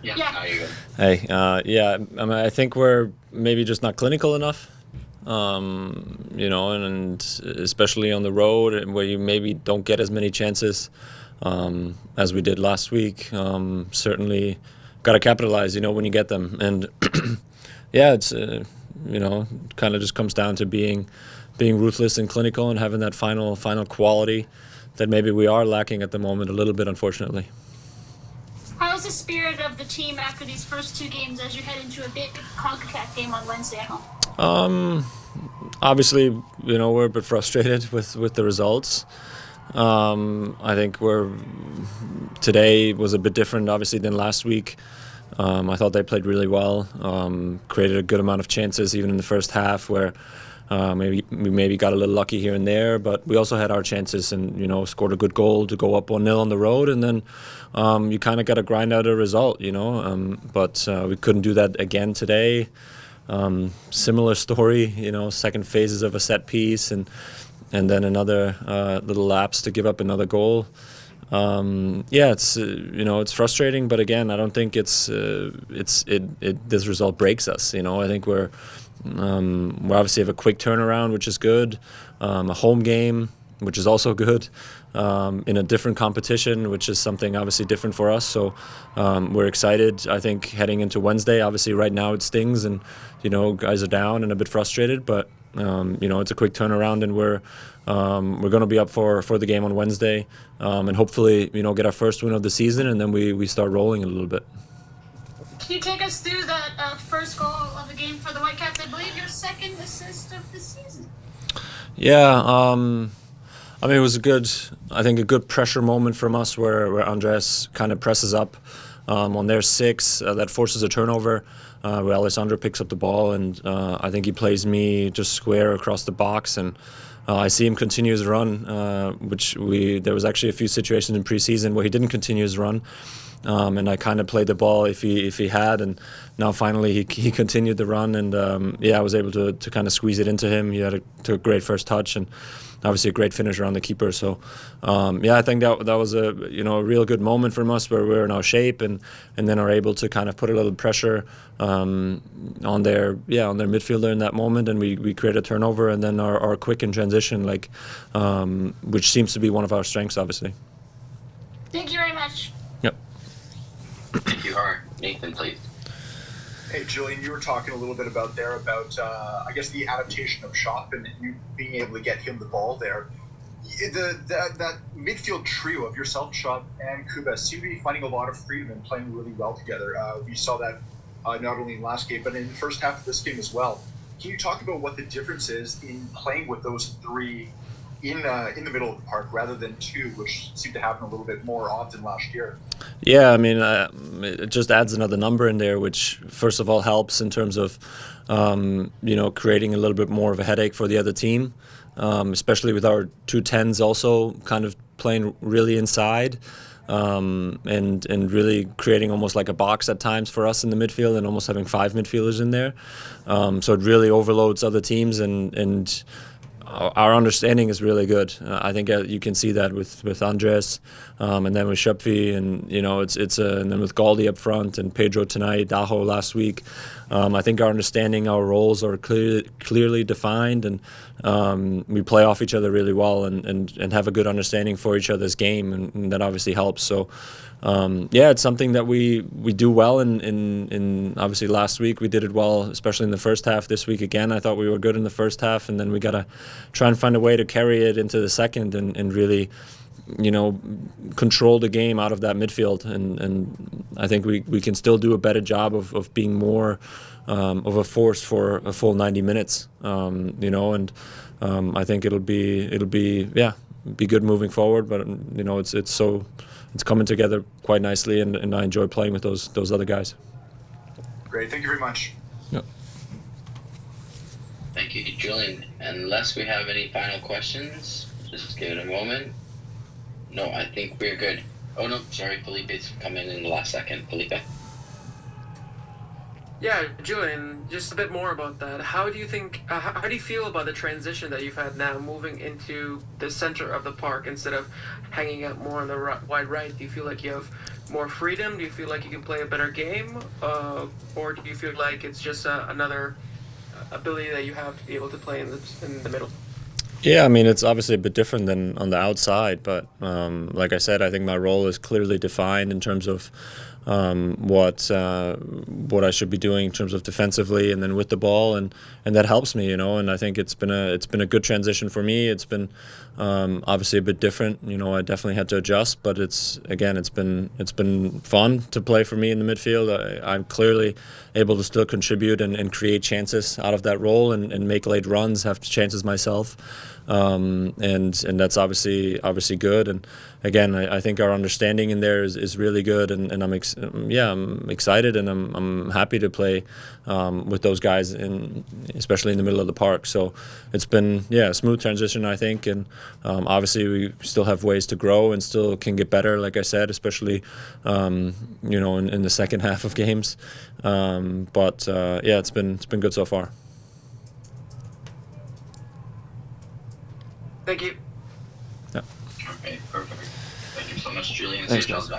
Yeah. Now you're good. Hey, yeah, I mean, I think we're maybe just not clinical enough, and especially on the road where you maybe don't get as many chances as we did last week. Certainly got to capitalize, when you get them. And yeah, it's, kind of just comes down to being ruthless and clinical and having that final quality that maybe we are lacking at the moment a little bit, unfortunately. How's the spirit of the team after these first two games as you head into a big CONCACAF game on Wednesday at home? Obviously, we're a bit frustrated with the results. I think today was a bit different, obviously, than last week. I thought they played really well, created a good amount of chances, even in the first half, where maybe got a little lucky here and there, but we also had our chances and scored a good goal to go up 1-0 on the road, and then you kind of got to grind out a result, but we couldn't do that again today. Similar story, second phases of a set piece and then another little lapse to give up another goal. It's frustrating, but again, I don't think this result breaks us. I think we obviously have a quick turnaround, which is good. A home game, which is also good. In a different competition, which is something obviously different for us. So we're excited. I think heading into Wednesday, obviously right now it stings, and guys are down and a bit frustrated. But it's a quick turnaround, and we're going to be up for the game on Wednesday, and hopefully get our first win of the season, and then we start rolling a little bit. Can you take us through that first goal of the game for the Whitecaps? I believe your second assist of the season. Yeah, I mean, it was a good pressure moment from us where Andres kind of presses up on their 6. That forces a turnover where Alessandro picks up the ball, and I think he plays me just square across the box, and I see him continue his run, there was actually a few situations in preseason where he didn't continue his run. And I kind of played the ball if he had, and now finally he continued the run, and I was able to kind of squeeze it into him. He had a great first touch, and obviously a great finish around the keeper. So I think that was a real good moment from us where we're in our shape, and then are able to kind of put a little pressure on their midfielder in that moment, and we create a turnover, and then our quick in transition, which seems to be one of our strengths, obviously. Thank you very much. Yep. Thank you, Har. Nathan, please. Hey, Julian, you were talking a little bit about I guess, the adaptation of Shop and you being able to get him the ball there. That midfield trio of yourself, Shop, and Kubas seem to be finding a lot of freedom and playing really well together. We saw that not only in last game, but in the first half of this game as well. Can you talk about what the difference is in playing with those three in the middle of the park rather than two, which seemed to happen a little bit more often last year? Yeah, I mean, it just adds another number in there, which first of all helps in terms of, creating a little bit more of a headache for the other team, especially with our 2 10s also kind of playing really inside, and really creating almost like a box at times for us in the midfield, and almost having 5 midfielders in there. So it really overloads other teams, and our understanding is really good. I think you can see that with Andres, and then with Schöpfi, and and then with Galdi up front and Pedro tonight, Daho last week. I think our understanding, our roles are clearly defined, and we play off each other really well, and have a good understanding for each other's game, and that obviously helps. So. It's something that we do well in obviously last week we did it well, especially in the first half. This week again, I thought we were good in the first half, and then we got to try and find a way to carry it into the second, and really control the game out of that midfield, and I think we can still do a better job of being more of a force for a full 90 minutes, and I think it'll be good moving forward, but it's coming together quite nicely, and I enjoy playing with those other guys. Great, thank you very much. Yep. Thank you, Julian. Unless we have any final questions, just give it a moment. No, I think we're good. Oh no, sorry, Felipe's coming in the last second. Felipe. Yeah, Julian, just a bit more about that. How do you feel about the transition that you've had now, moving into the center of the park instead of hanging out more on the wide right? Do you feel like you have more freedom? Do you feel like you can play a better game, or do you feel like it's just another ability that you have to be able to play in the middle? Yeah, I mean, it's obviously a bit different than on the outside, but like I said, I think my role is clearly defined in terms of what I should be doing in terms of defensively and then with the ball, and that helps me, and I think it's been a good transition for me. It's been obviously a bit different, I definitely had to adjust, but it's been fun to play for me in the midfield. I'm clearly able to still contribute and create chances out of that role and make late runs, have chances myself. And that's obviously good. And again, I think our understanding in there is really good, and I'm excited, and I'm happy to play with those guys, especially in the middle of the park. So it's been a smooth transition, I think, and obviously we still have ways to grow and still can get better, like I said, especially in the second half of games. But it's been good so far. Thank you. Yeah. Okay, perfect. Thank you so much, Julian. Thanks, Safe travels guys. back.